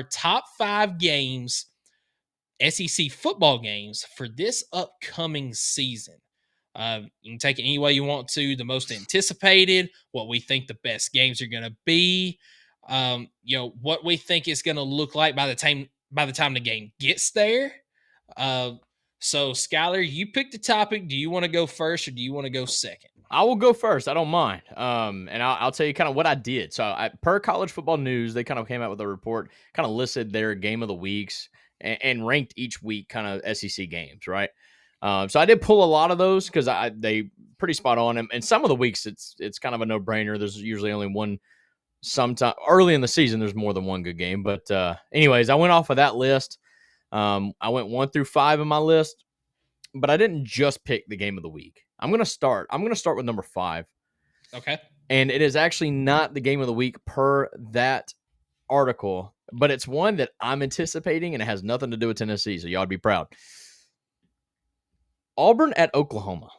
top 5 games, SEC football games for this upcoming season. You can take it any way you want to. The most anticipated, what we think the best games are going to be, what we think is going to look like by the time the game gets there. So Skylar, you pick the topic. Do you want to go first or do you want to go second? I will go first. I don't mind. And I'll tell you kind of what I did. So per College Football News, they kind of came out with a report, kind of listed their game of the weeks and ranked each week kind of SEC games, right? So I did pull a lot of those because they pretty spot on. And some of the weeks it's kind of a no brainer. There's usually only one. Sometime early in the season, there's more than one good game. But anyways, I went off of that list. I went 1 through 5 in my list, but I didn't just pick the game of the week. I'm gonna start with number 5. Okay. And it is actually not the game of the week per that article, but it's one that I'm anticipating, and it has nothing to do with Tennessee, so y'all be proud. Auburn at Oklahoma.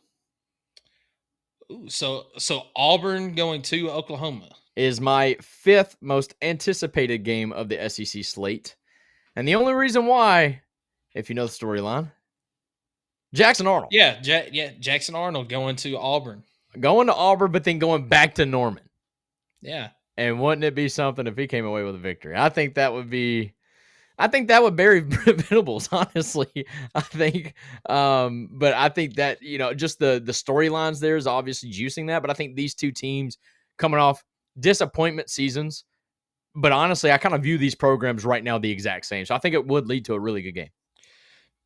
Ooh, so Auburn going to Oklahoma is my 5th most anticipated game of the SEC slate. And the only reason why, if you know the storyline, Jackson Arnold. Yeah, Jackson Arnold going to Auburn. Going to Auburn, but then going back to Norman. Yeah. And wouldn't it be something if he came away with a victory? I think that would bury Venables, honestly. I think, but I think that, just the storylines there is obviously juicing that. But I think these two teams coming off disappointment seasons. But honestly, I kind of view these programs right now the exact same. So I think it would lead to a really good game.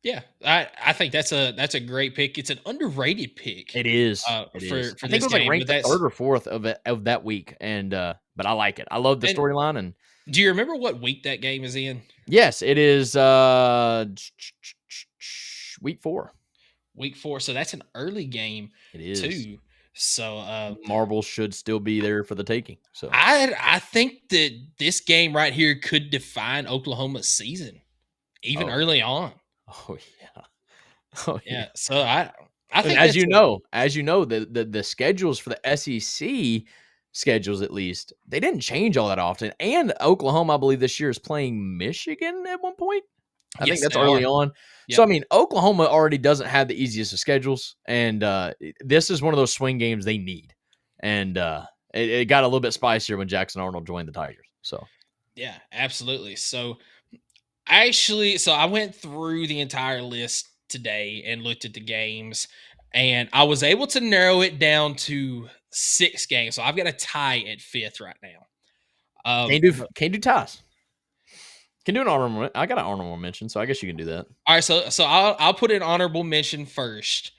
Yeah, I think that's a great pick. It's an underrated pick. It is. For I think this it was game, like ranked the 3rd or 4th of that week, and but I like it. I love the storyline. And do you remember what week that game is in? Yes, it is week 4. Week 4. So that's an early game. It is too. So marbles should still be there for the taking. So I think that this game right here could define Oklahoma's season, even early on. Oh yeah. Yeah. So I think as you know, the schedules for the SEC schedules, at least, they didn't change all that often. And Oklahoma, I believe, this year is playing Michigan at one point. I think that's early on. Yep. So, I mean, Oklahoma already doesn't have the easiest of schedules. And this is one of those swing games they need. And it got a little bit spicier when Jackson Arnold joined the Tigers. So, yeah, absolutely. So, I went through the entire list today and looked at the games. And I was able to narrow it down to 6 games. So I've got a tie at 5th right now. Can't do ties. Can do an honorable. I got an honorable mention, so I guess you can do that. All right, so I'll put an honorable mention first,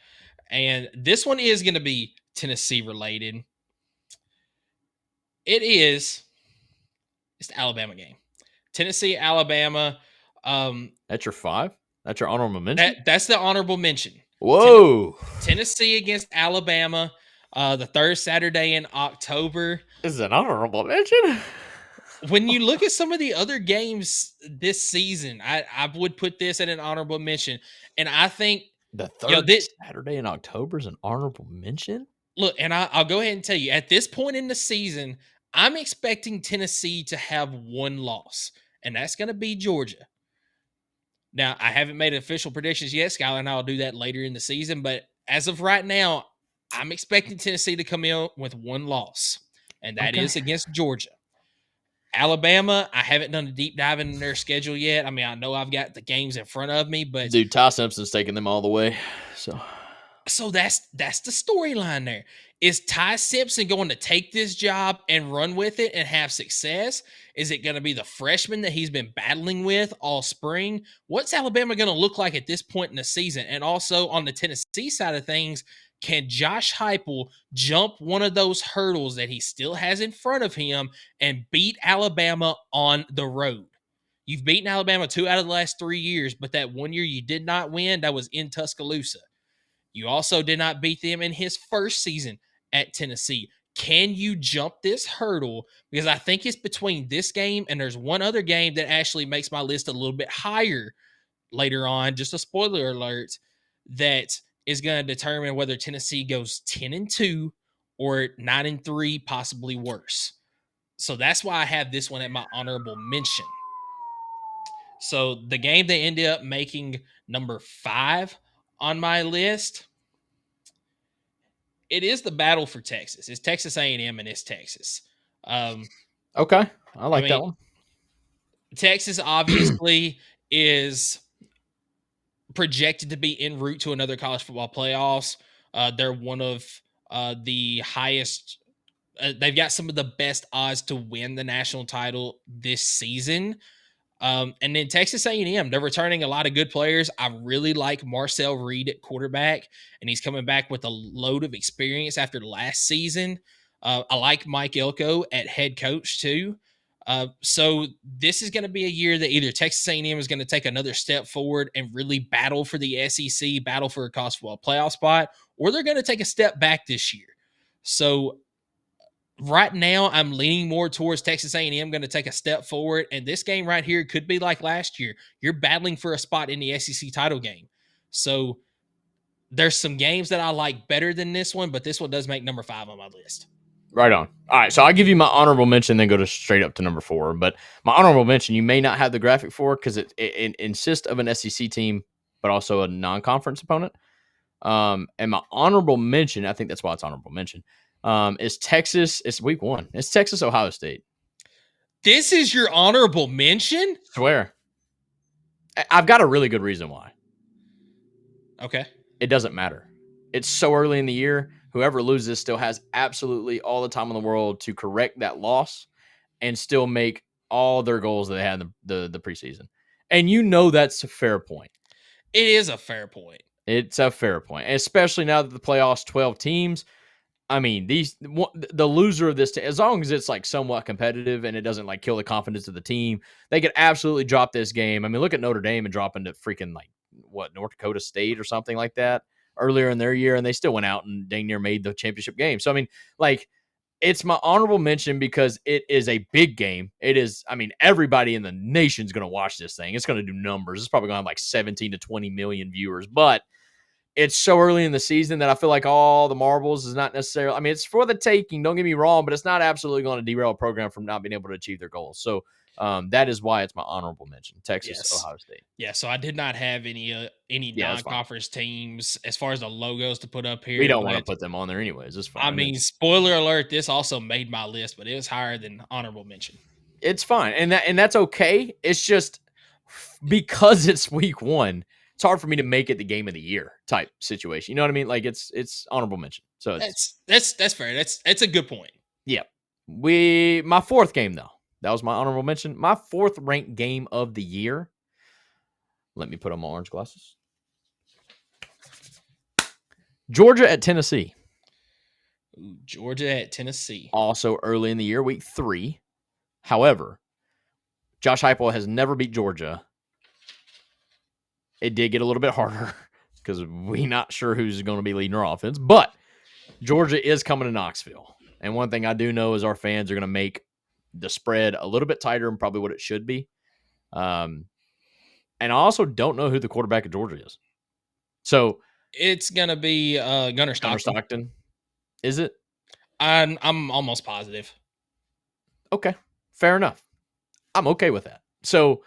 and this one is going to be Tennessee related. It's the Alabama game, Tennessee, Alabama. That's your 5. That's your honorable mention. That's the honorable mention. Whoa! Tennessee against Alabama, the 3rd Saturday in October. This is an honorable mention. When you look at some of the other games this season, I would put this at an honorable mention. And I think the 3rd Saturday in October is an honorable mention. Look, and I'll go ahead and tell you, at this point in the season, I'm expecting Tennessee to have one loss, and that's going to be Georgia. Now, I haven't made official predictions yet. Skylar and I will do that later in the season. But as of right now, I'm expecting Tennessee to come in with one loss, and that is against Georgia. Alabama, I haven't done a deep dive in their schedule yet. I mean, I know I've got the games in front of me, but dude, Ty Simpson's taking them all the way. So that's the storyline there. Is Ty Simpson going to take this job and run with it and have success? Is it going to be the freshman that he's been battling with all spring? What's Alabama going to look like at this point in the season? And also on the Tennessee side of things, can Josh Heupel jump one of those hurdles that he still has in front of him and beat Alabama on the road? You've beaten Alabama 2 out of the last 3 years, but that one year you did not win, that was in Tuscaloosa. You also did not beat them in his first season at Tennessee. Can you jump this hurdle? Because I think it's between this game and there's one other game that actually makes my list a little bit higher later on, just a spoiler alert, that is going to determine whether Tennessee goes 10-2 or 9-3, possibly worse. So that's why I have this one at my honorable mention. So the game that ended up making number 5 on my list, it is the battle for Texas. It's Texas A&M and it's Texas. Um, Okay, I I like that mean, one. Texas obviously is projected to be en route to another college football playoffs. They're one of the highest. They've got some of the best odds to win the national title this season. And then Texas A&M, they're returning a lot of good players. I really like Marcel Reed at quarterback, and he's coming back with a load of experience after last season. I like Mike Elko at head coach too. So this is going to be a year that either Texas A&M is going to take another step forward and really battle for the SEC, battle for a college football playoff spot, or they're going to take a step back this year. So right now I'm leaning more towards Texas A&M going to take a step forward, and this game right here could be like last year. You're battling for a spot in the SEC title game. So there's some games that I like better than this one, but this one does make number 5 on my list. Right on. All right, so I'll give you my honorable mention, then go to straight up to number 4. But my honorable mention, you may not have the graphic for because it insists of an SEC team, but also a non-conference opponent. And my honorable mention, I think that's why it's honorable mention, is Texas. It's week 1. It's Texas, Ohio State. This is your honorable mention? Swear. I've got a really good reason why. Okay. It doesn't matter. It's so early in the year. Whoever loses still has absolutely all the time in the world to correct that loss and still make all their goals that they had in the preseason. And you know that's a fair point. It is a fair point. It's a fair point, especially now that the playoffs 12 teams. I mean, the loser of this, as long as it's like somewhat competitive and it doesn't like kill the confidence of the team, they could absolutely drop this game. I mean, look at Notre Dame and dropping to freaking like North Dakota State or something like that earlier in their year, and they still went out and dang near made the championship game. So I mean, like, it's my honorable mention because it is a big game. It is, I mean, everybody in the nation's going to watch this thing. It's going to do numbers. It's probably going to have like 17 to 20 million viewers, but it's so early in the season that I feel like all the marbles is not necessarily, I mean, it's for the taking, don't get me wrong, but it's not absolutely going to derail a program from not being able to achieve their goals. So that is why it's my honorable mention, Texas, Yes. Ohio State. Yeah, so I did not have any non-conference teams as far as the logos to put up here. We don't want to put them on there anyways. It's fine. I mean, spoiler alert, this also made my list, but it was higher than honorable mention. It's fine. And that's okay. It's just because it's week 1, it's hard for me to make it the game of the year type situation. You know what I mean? Like it's honorable mention. So that's fair. That's a good point. Yeah. My 4th game though. That was my honorable mention. My 4th ranked game of the year. Let me put on my orange glasses. Georgia at Tennessee. Ooh, Georgia at Tennessee. Also early in the year, week 3. However, Josh Heupel has never beat Georgia. It did get a little bit harder because we're not sure who's going to be leading our offense. But Georgia is coming to Knoxville. And one thing I do know is our fans are going to make the spread a little bit tighter than probably what it should be. And I also don't know who the quarterback of Georgia is. So it's going to be Gunnar Stockton. Gunnar Stockton. Is it? I'm almost positive. Okay. Fair enough. I'm okay with that. So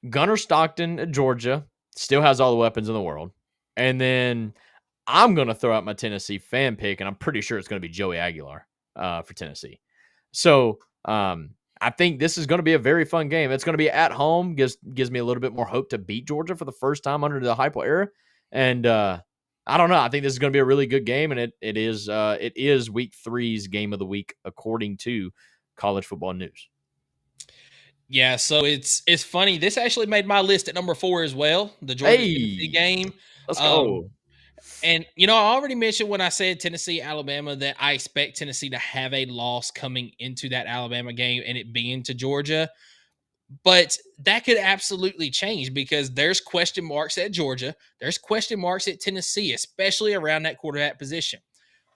Gunnar Stockton at Georgia still has all the weapons in the world. And then I'm going to throw out my Tennessee fan pick, and I'm pretty sure it's going to be Joey Aguilar for Tennessee. So I think this is going to be a very fun game. It's going to be at home. Gives me a little bit more hope to beat Georgia for the first time under the Heupel era. And I don't know. I think this is going to be a really good game, and it is week 3's game of the week according to College Football News. Yeah, so it's funny. This actually made my list at number 4 as well. The Georgia Tennessee game. Let's go. And I already mentioned when I said Tennessee, Alabama, that I expect Tennessee to have a loss coming into that Alabama game and it being to Georgia. But that could absolutely change because there's question marks at Georgia. There's question marks at Tennessee, especially around that quarterback position.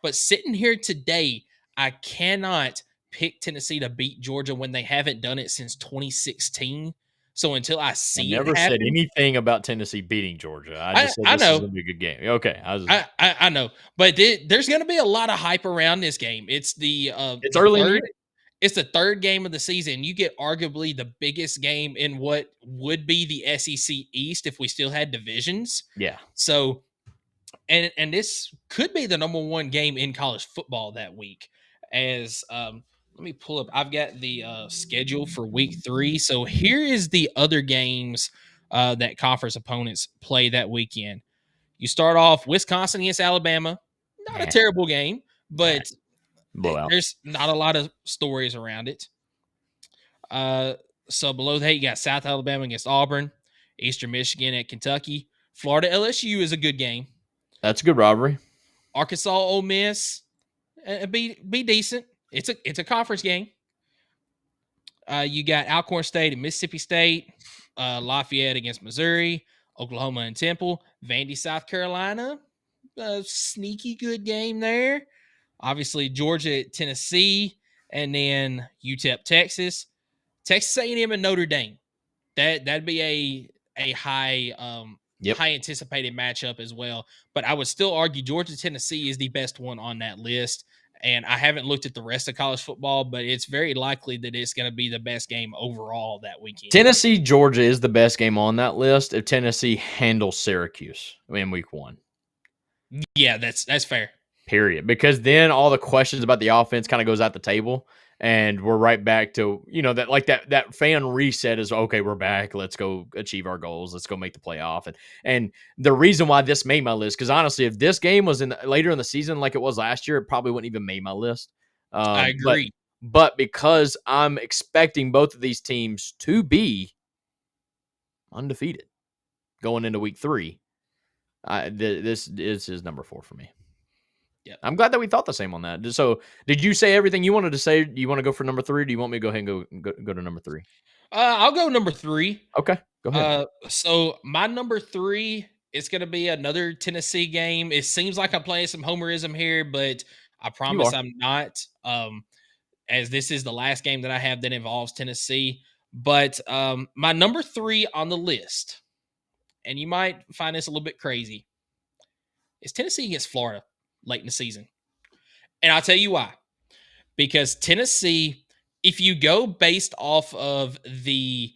But sitting here today, I cannot pick Tennessee to beat Georgia when they haven't done it since 2016. So until I see I never it happen, said anything about Tennessee beating Georgia. I just said this is going to be a good game. Okay. I know. But there's going to be a lot of hype around this game. It's it's early in the year. It's the third game of the season. You get arguably the biggest game in what would be the SEC East if we still had divisions. Yeah. So, and this could be the number one game in college football that week. As let me pull up. I've got the schedule for week 3. So here is the other games that conference opponents play that weekend. You start off Wisconsin against Alabama. Not a Eh, terrible game, eh, but blowout. there's not a lot of stories around it. Uh, so below that, you got South Alabama against Auburn, Eastern Michigan at Kentucky, Florida LSU is a good game. That's a good rivalry. Arkansas Ole Miss, be decent. It's a conference game. You got Alcorn State and Mississippi State, Lafayette against Missouri, Oklahoma and Temple, Vandy, South Carolina, a sneaky good game there. Obviously Georgia at Tennessee, and then UTEP Texas, Texas A&M and Notre Dame. That'd be a Yep. high anticipated matchup as well. But I would still argue Georgia Tennessee is the best one on that list. And I haven't looked at the rest of college football, but it's very likely that it's going to be the best game overall that weekend. Tennessee, Georgia is the best game on that list if Tennessee handles Syracuse in week 1. Yeah, that's fair. Period. Because then all the questions about the offense kind of goes out the table, and we're right back to, that fan reset is, okay, we're back. Let's go achieve our goals. Let's go make the playoff. And the reason why this made my list, because honestly, if this game was later in the season like it was last year, it probably wouldn't even make my list. I But agree. because I'm expecting both of these teams to be undefeated going into week 3, this is number 4 for me. Yep. I'm glad that we thought the same on that. So, did you say everything you wanted to say? Do you want to go for number 3? Or do you want me to go ahead and go to number 3? I'll go number 3. Okay, go ahead. So my number 3 is going to be another Tennessee game. It seems like I'm playing some homerism here, but I You promise are. I'm not. As this is the last game that I have that involves Tennessee. But my number 3 on the list, and you might find this a little bit crazy, is Tennessee against Florida late in the season. And I'll tell you why. Because Tennessee, if you go based off of the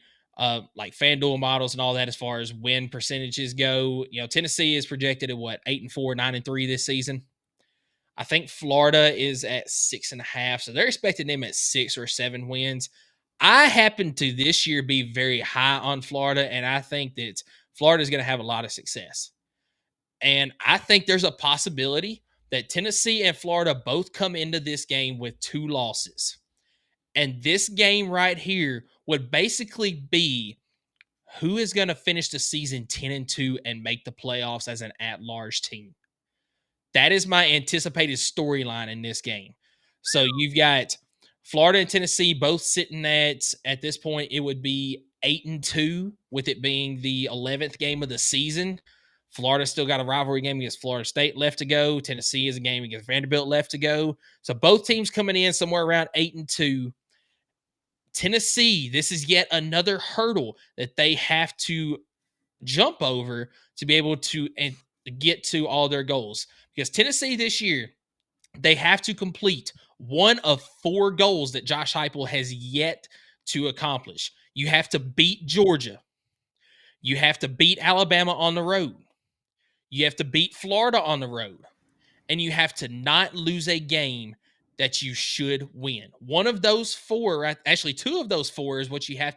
like FanDuel models and all that, as far as win percentages go, Tennessee is projected at what, 8-4, 9-3 this season. I think Florida is at 6.5, so they're expecting them at 6 or 7 wins. I happen to this year be very high on Florida, and I think that Florida is going to have a lot of success. And I think there's a possibility that Tennessee and Florida both come into this game with 2 losses. And this game right here would basically be who is going to finish the season 10-2 and make the playoffs as an at-large team. That is my anticipated storyline in this game. So you've got Florida and Tennessee both sitting at this point, it would be 8-2, with it being the 11th game of the season. Florida still got a rivalry game against Florida State left to go. Tennessee is a game against Vanderbilt left to go. So both teams coming in somewhere around 8-2. Tennessee, this is yet another hurdle that they have to jump over to be able to get to all their goals. Because Tennessee this year, they have to complete one of 4 goals that Josh Heupel has yet to accomplish. You have to beat Georgia. You have to beat Alabama on the road. You have to beat Florida on the road. And you have to not lose a game that you should win. One of those 4, actually 2 of those 4, is what you have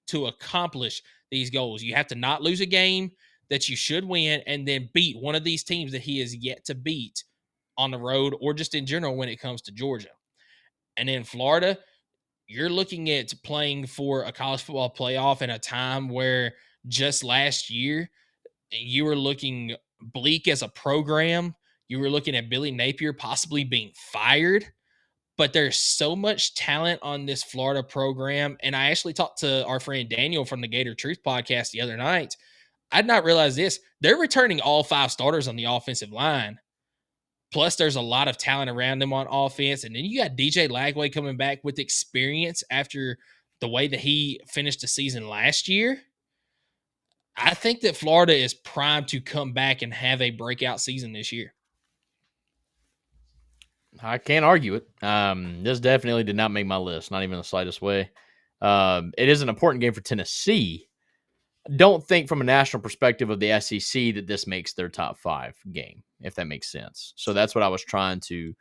to accomplish these goals. You have to not lose a game that you should win, and then beat one of these teams that he has yet to beat on the road, or just in general when it comes to Georgia. And in Florida, you're looking at playing for a college football playoff in a time where just last year you were looking bleak as a program. You were looking at Billy Napier possibly being fired, but there's so much talent on this Florida program. And I actually talked to our friend Daniel from the Gator Truth podcast the other night. I'd not realized this. They're returning all 5 starters on the offensive line. Plus, there's a lot of talent around them on offense. And then you got DJ Lagway coming back with experience after the way that he finished the season last year. I think that Florida is primed to come back and have a breakout season this year. I can't argue it. This definitely did not make my list, not even the slightest way. It is an important game for Tennessee. Don't think from a national perspective of the SEC that this makes their top 5 game, if that makes sense. So that's what I was trying to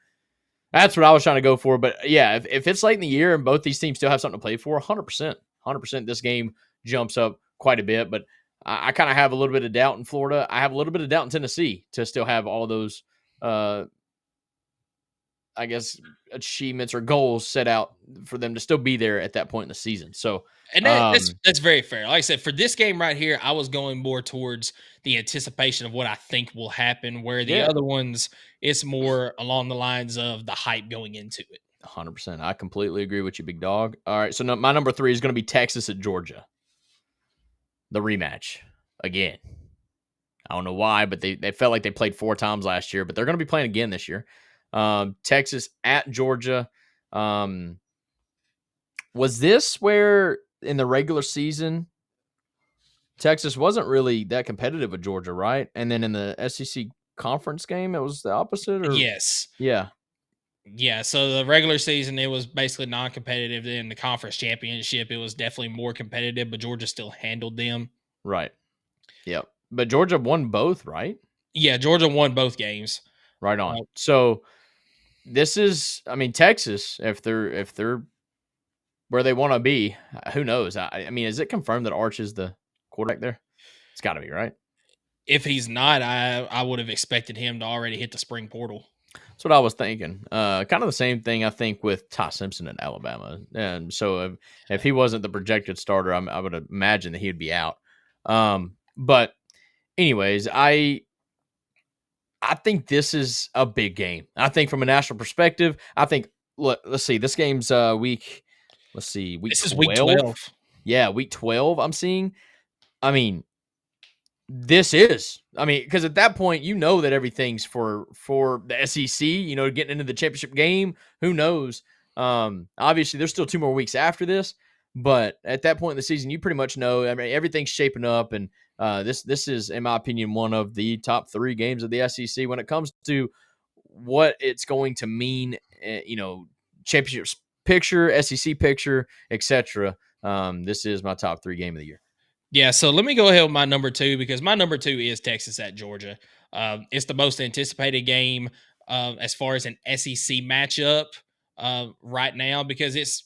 go for. But yeah, if it's late in the year and both these teams still have something to play for, 100%, 100%, this game jumps up quite a bit. But I kind of have a little bit of doubt in Florida. I have a little bit of doubt in Tennessee to still have all those, I guess, achievements or goals set out for them to still be there at that point in the season. So, And that's very fair. Like I said, for this game right here, I was going more towards the anticipation of what I think will happen, where the yeah, other ones, it's more along the lines of the hype going into it. 100%. I completely agree with you, big dog. All right. So, my number 3 is going to be Texas at Georgia, the rematch again. I don't know why, but they felt like they played 4 times last year, but they're going to be playing again this year. Texas at Georgia. Was this where in the regular season Texas wasn't really that competitive with Georgia, right? And then in the SEC conference game, it was the opposite, or Yes. yeah, Yeah. So the regular season, it was basically non competitive. In the conference championship, it was definitely more competitive, but Georgia still handled them. right, yep. But Georgia won both, right? Yeah. Georgia won both games. Right on. Uh, So this is, I mean, Texas, if they're where they want to be, who knows? I mean, is it confirmed that Arch is the quarterback there? It's got to be, right? if he's not, I would have expected him to already hit the spring portal. That's what I was thinking. Kind of the same thing I think with Ty Simpson in Alabama. And so if he wasn't the projected starter, I would imagine that he would be out. But anyways, I think this is a big game. I think from a national perspective, I think let's see, this game's week. Let's see, week This is week 12. 12. Yeah, week 12. I'm seeing. I mean, this is. I mean, because at that point, you know that everything's for the SEC. You know, getting into the championship game. Who knows? Obviously, there's still 2 more weeks after this, but at that point in the season, you pretty much know. I mean, everything's shaping up, and this is, in my opinion, one of the top 3 games of the SEC when it comes to what it's going to mean. You know, championship picture, SEC picture, etc. This is my top 3 game of the year. Yeah, so let me go ahead with my number 2 because my number 2 is Texas at Georgia. It's the most anticipated game as far as an SEC matchup right now because it's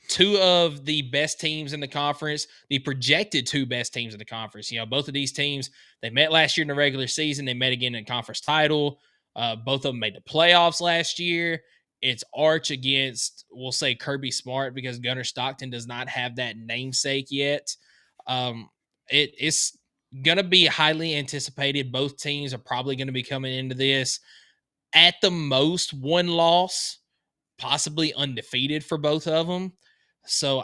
2 of the best teams in the conference, the projected 2 best teams in the conference. You know, both of these teams, they met last year in the regular season. They met again in conference title. Both of them made the playoffs last year. It's Arch against, we'll say Kirby Smart because Gunnar Stockton does not have that namesake yet. Um, it's going to be highly anticipated. Both teams are probably going to be coming into this at the most 1 loss, possibly undefeated for both of them. So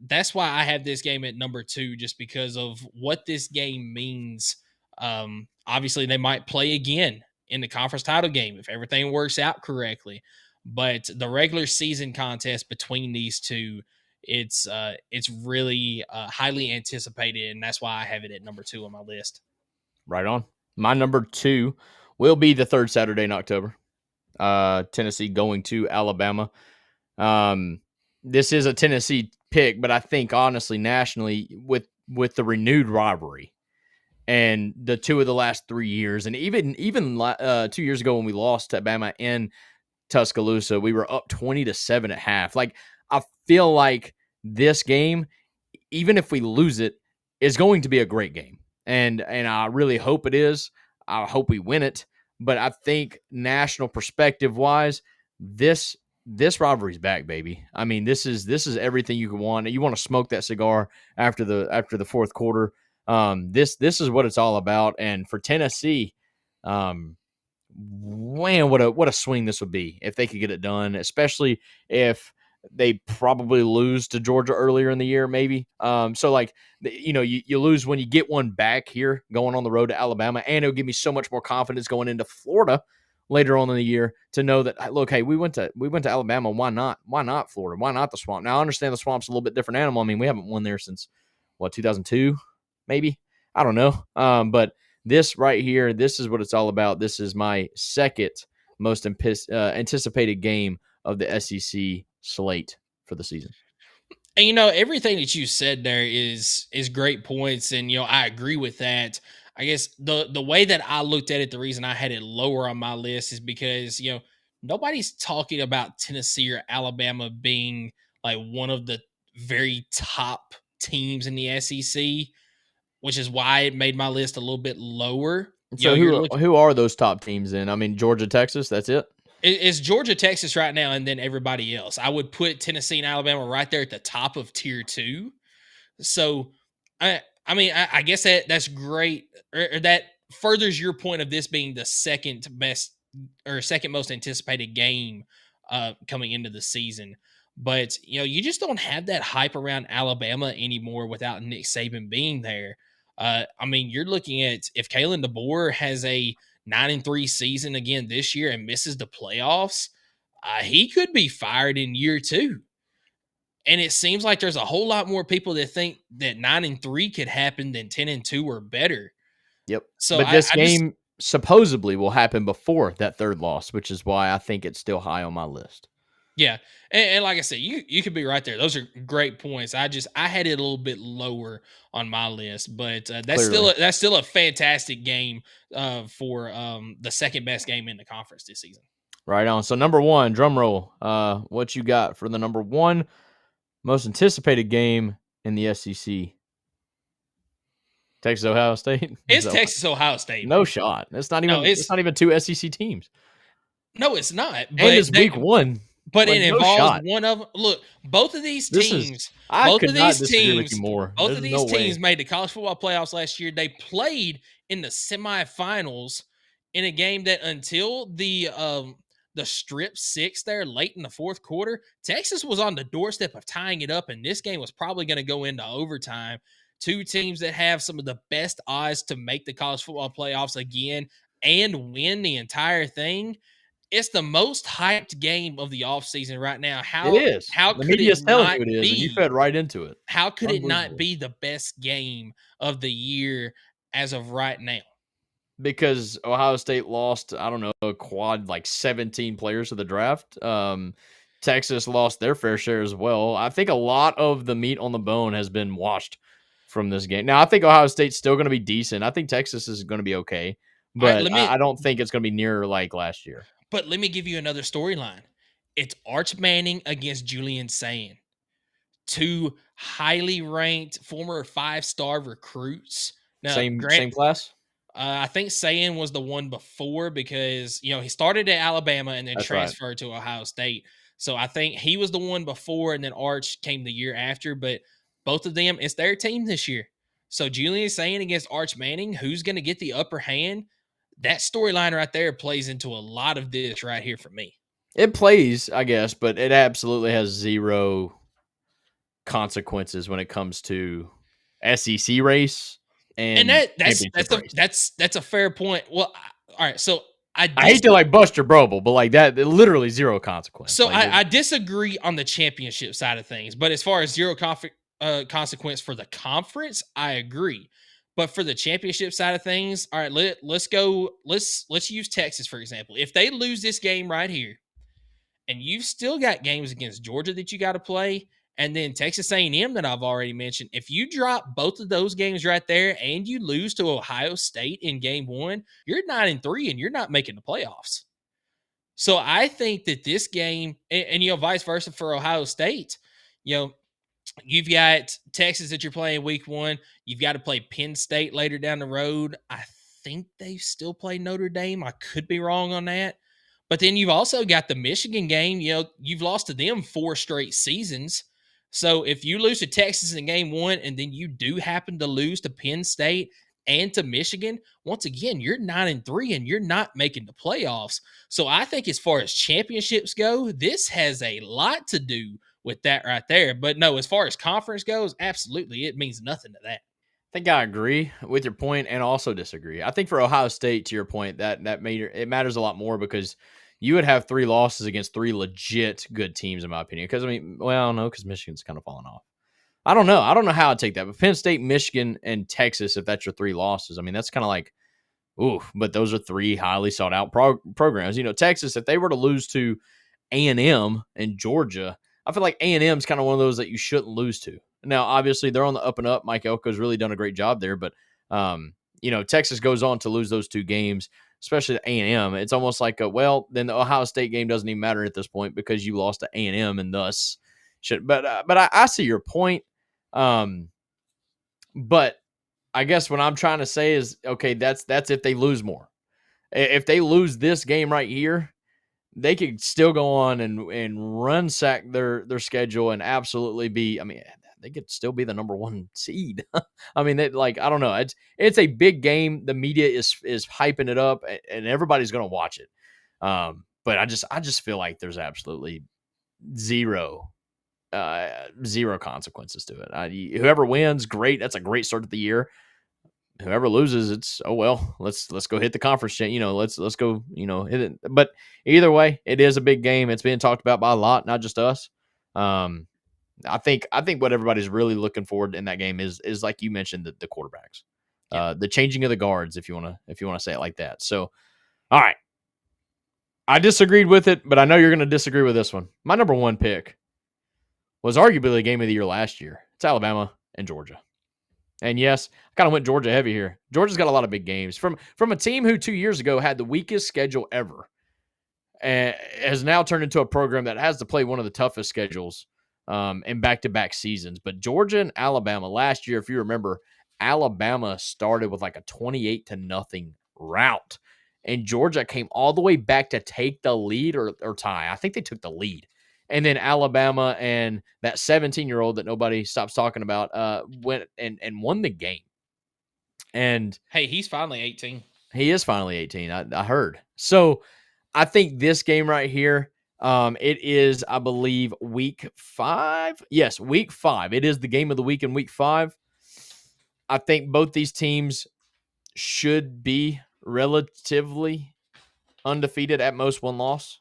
that's why I have this game at number 2, just because of what this game means. Obviously they might play again in the conference title game if everything works out correctly. But the regular season contest between these two, it's really highly anticipated, and that's why I have it at number 2 on my list. Right on. My number 2 will be the 3rd Saturday in October. Tennessee going to Alabama. This is a Tennessee pick, but I think honestly, nationally, with the renewed rivalry and the 2 of the last 3 years, and even 2 years ago when we lost to Bama in Tuscaloosa, we were up 20-7 at half. Like, I feel like this game, even if we lose it, is going to be a great game. And I really hope it is. I hope we win it. But I think national perspective wise, this rivalry's back, baby. I mean, this is everything you can want. You want to smoke that cigar after the fourth quarter. This is what it's all about. And for Tennessee, man, what a swing this would be if they could get it done, especially if they probably lose to Georgia earlier in the year, maybe. So like, you lose when you get one back here going on the road to Alabama, and it'll give me so much more confidence going into Florida later on in the year to know that, look, hey, we went to Alabama. Why not? Why not Florida? Why not the Swamp? Now I understand the Swamp's a little bit different animal. I mean, we haven't won there since 2002, maybe. I don't know. But this right here, this is what it's all about. This is my second most anticipated game of the SEC slate for the season. And everything that you said there is great points, and I agree with that. I guess the way that I looked at it, the reason I had it lower on my list is because nobody's talking about Tennessee or Alabama being like one of the very top teams in the SEC, which is why it made my list a little bit lower. So You're looking. who are those top teams in? I mean, Georgia, Texas. That's it. It's Georgia, Texas right now, and then everybody else. I would put Tennessee and Alabama right there at the top of tier 2. So, I mean, I guess that's great, or that furthers your point of this being the second best or second most anticipated game coming into the season. But you just don't have that hype around Alabama anymore without Nick Saban being there. I mean, you're looking at if Kalen DeBoer has a 9-3 season again this year and misses the playoffs, he could be fired in year 2. And it seems like there's a whole lot more people that think that 9-3 could happen than 10-2 or better. Yep. So But I this just game supposedly will happen before that third loss, which is why I think it's still high on my list. yeah, and like I said, you could be right there. Those are great points. I had it a little bit lower on my list, but Clearly. that's still a fantastic game for the second best game in the conference this season. Right on. So number one, drum roll. What you got for the number one most anticipated game in the SEC? Texas Ohio State. It's Texas Ohio State. No shot. It's not even. It's not even two SEC teams. No, it's not. But And it's week one. But like, it involves one of them. Look, both of these teams. Both of these teams made the college football playoffs last year. They played in the semifinals in a game that until the strip 6 there late in the fourth quarter, Texas was on the doorstep of tying it up, and this game was probably going to go into overtime. Two teams that have some of the best odds to make the college football playoffs again and win the entire thing. It's the most hyped game of the offseason right now. It is. How the could media it is telling you not it is, be? and you fed right into it. How could it not be the best game of the year as of right now? Because Ohio State lost, I don't know, a quad like 17 players to the draft. Texas lost their fair share as well. I think a lot of the meat on the bone has been washed from this game. Now, I think Ohio State's still going to be decent. I think Texas is going to be okay, but I don't think it's going to be near like last year. But let me give you another storyline. It's Arch Manning against Julian Sayin. Two highly ranked former 5-star recruits. Now, same class? I think Sayin was the one before because, he started at Alabama and then transferred to Ohio State. So I think he was the one before, and then Arch came the year after. But both of them, it's their team this year. So Julian Sayin against Arch Manning, who's going to get the upper hand? That storyline right there plays into a lot of this right here for me. It plays, I guess, but it absolutely has zero consequences when it comes to SEC race and that's a fair point. Well, all right, so I hate to like bust your bubble, but like that, literally zero consequence. So I disagree on the championship side of things, but as far as zero consequence for the conference, I agree. But for the championship side of things, all right, let's use Texas, for example. If they lose this game right here, and you've still got games against Georgia that you got to play, and then Texas A&M that I've already mentioned, if you drop both of those games right there and you lose to Ohio State in game 1, you're 9-3 and you're not making the playoffs. So I think that this game, and vice versa for Ohio State, you've got Texas that you're playing week 1. You've got to play Penn State later down the road. I think they still play Notre Dame. I could be wrong on that. But then you've also got the Michigan game. You've lost to them 4 straight seasons. So if you lose to Texas in game 1 and then you do happen to lose to Penn State and to Michigan, once again, you're 9-3 and you're not making the playoffs. So I think as far as championships go, this has a lot to do with that right there. But no, as far as conference goes, absolutely, it means nothing to that. I think I agree with your point and also disagree. I think for Ohio State, to your point, that it matters a lot more because you would have 3 losses against 3 legit good teams, in my opinion. Because, because Michigan's kind of fallen off. I don't know. I don't know how I'd take that. But Penn State, Michigan, and Texas, if that's your 3 losses, that's kind of like, Ooh, but those are three highly sought out programs. Texas, if they were to lose to A&M and Georgia, I feel like A&M is kind of one of those that you shouldn't lose to. Now, obviously, they're on the up and up. Mike Elko's really done a great job there, but Texas goes on to lose those two games, especially to A&M. It's almost like then the Ohio State game doesn't even matter at this point because you lost to A&M and thus should. But I see your point. But I guess what I'm trying to say is, okay, that's if they lose more. If they lose this game right here, they could still go on and run sack their schedule and absolutely be. I mean, they could still be the number one seed. I mean, I don't know. It's a big game. The media is hyping it up, and everybody's going to watch it. But I just feel like there's absolutely zero consequences to it. Whoever wins, great. That's a great start to the year. Whoever loses, it's well. Let's go hit the conference chain. Let's go. Hit it. But either way, it is a big game. It's being talked about by a lot, not just us. I think what everybody's really looking forward in that game is like you mentioned, the quarterbacks, the changing of the guards, if you want to say it like that. So, all right, I disagreed with it, but I know you're going to disagree with this one. My number one pick was arguably the game of the year last year. It's Alabama and Georgia. And yes, I kind of went Georgia heavy here. Georgia's got a lot of big games from a team who 2 years ago had the weakest schedule ever, and has now turned into a program that has to play one of the toughest schedules in back-to-back seasons. But Georgia and Alabama last year, if you remember, Alabama started with like a 28-0 rout, and Georgia came all the way back to take the lead or tie. I think they took the lead. And then Alabama and that 17-year-old that nobody stops talking about went and won the game. And hey, he's finally 18. He is finally 18. I heard. So I think this game right here, it is, I believe, week 5. Yes, week 5. It is the game of the week in week 5. I think both these teams should be relatively undefeated, at most one loss.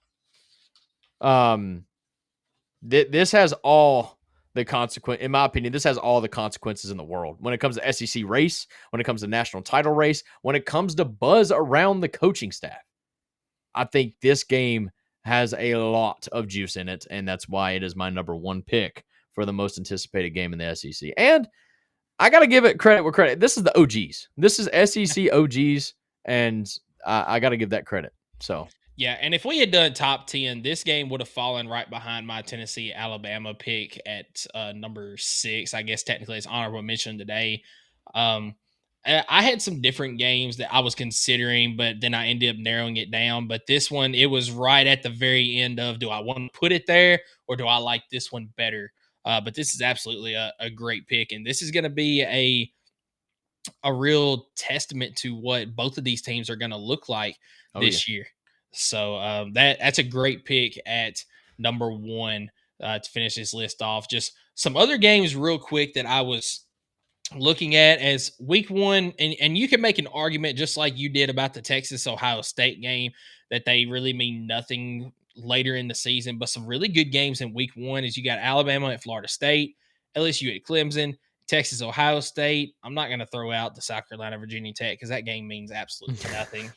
This has all the consequence, in my opinion, this has all the consequences in the world when it comes to SEC race, when it comes to national title race, when it comes to buzz around the coaching staff. I think this game has a lot of juice in it, and that's why it is my number one pick for the most anticipated game in the SEC. And I got to give it credit where credit. This is the OGs. This is SEC OGs, and I got to give that credit. So. Yeah, and if we had done top 10, this game would have fallen right behind my Tennessee Alabama pick at number 6. I guess technically it's honorable mention today. I had some different games that I was considering, but then I ended up narrowing it down. But this one, it was right at the very end of, do I want to put it there or do I like this one better? But this is absolutely a great pick, and this is going to be a real testament to what both of these teams are going to look like this year. So that's a great pick at number 1 to finish this list off. Just some other games real quick that I was looking at as week 1, and you can make an argument just like you did about the Texas Ohio State game that they really mean nothing later in the season, but some really good games in week 1 is you got Alabama at Florida State, LSU at Clemson, Texas Ohio State. I'm not going to throw out the South Carolina Virginia Tech because that game means absolutely nothing.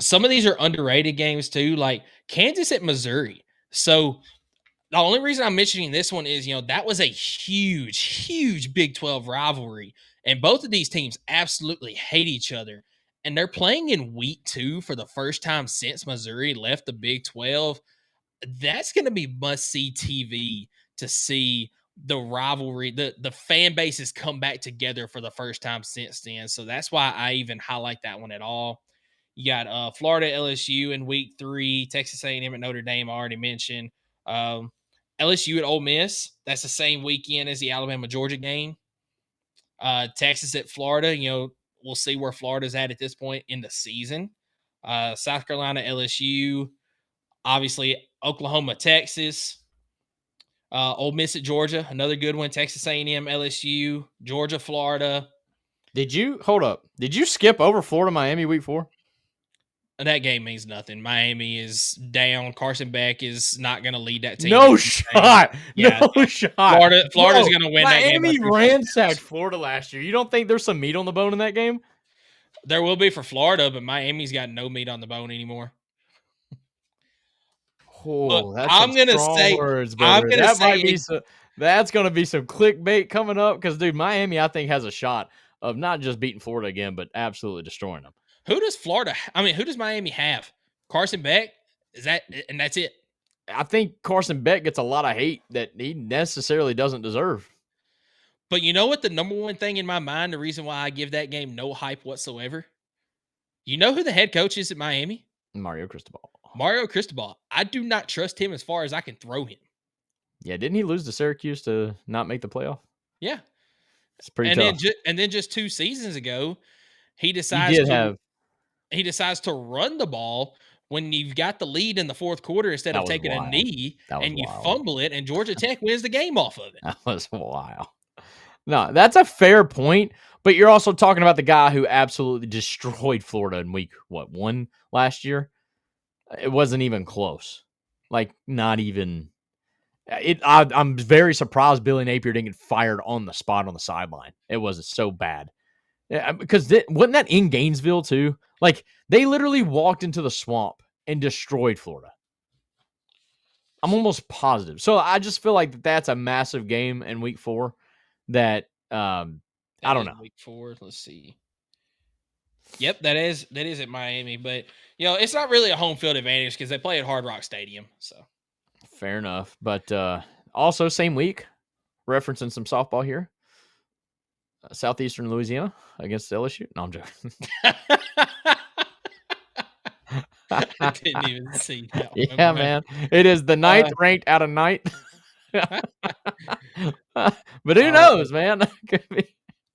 Some of these are underrated games too, like Kansas at Missouri. So the only reason I'm mentioning this one is, that was a huge Big 12 rivalry. And both of these teams absolutely hate each other. And they're playing in week 2 for the first time since Missouri left the Big 12. That's going to be must-see TV to see the rivalry, the fan bases come back together for the first time since then. So that's why I even highlight that one at all. You got Florida LSU in week 3, Texas A&M at Notre Dame, I already mentioned. LSU at Ole Miss, that's the same weekend as the Alabama-Georgia game. Texas at Florida, we'll see where Florida's at this point in the season. South Carolina, LSU, obviously Oklahoma, Texas. Ole Miss at Georgia, another good one. Texas A&M, LSU, Georgia, Florida. Did you hold up? Did you skip over Florida, Miami week 4? That game means nothing. Miami is down. Carson Beck is not going to lead that team. No shot. Yeah, No shot. Florida's Bro, going to win that game by Miami 3 ransacked touchdowns. Florida last year. You don't think there's some meat on the bone in that game? There will be for Florida, but Miami's got no meat on the bone anymore. Look, Oh, that's some I'm gonna strong say, words, I'm brother. gonna That might say, be some. That's going to be some clickbait coming up because, dude, Miami, I think, has a shot of not just beating Florida again, but absolutely destroying them. who does Miami have? Carson Beck? And that's it. I think Carson Beck gets a lot of hate that he necessarily doesn't deserve. But you know what? The number one thing in my mind, the reason why I give that game no hype whatsoever. You know who the head coach is at Miami? Mario Cristobal. Mario Cristobal. I do not trust him as far as I can throw him. Yeah, didn't he lose to Syracuse to not make the playoff? Yeah, It's pretty tough. Then just 2 seasons ago, he He decides did to have. he decides to run the ball when you've got the lead in the fourth quarter instead That of was taking a wild. knee That was and you wild. fumble it, and Georgia Tech wins the game off of it. That was wild. No, that's a fair point, but you're also talking about the guy who absolutely destroyed Florida in week 1 last year. It wasn't even close. Like, not even. I'm very surprised Billy Napier didn't get fired on the spot on the sideline. It was so bad. Yeah, because wasn't that in Gainesville too? Like, they literally walked into the swamp and destroyed Florida. I'm almost positive. So I just feel like that's a massive game in week 4 that I don't know. Week 4. Let's see. Yep, that is at Miami, but it's not really a home field advantage because they play at Hard Rock Stadium. So Fair enough. But also same week, referencing some softball here. Southeastern Louisiana against LSU. No, I'm joking. I didn't even see that one. Yeah, man. It is the 9th ranked out of 9th. But who knows, man? Could be.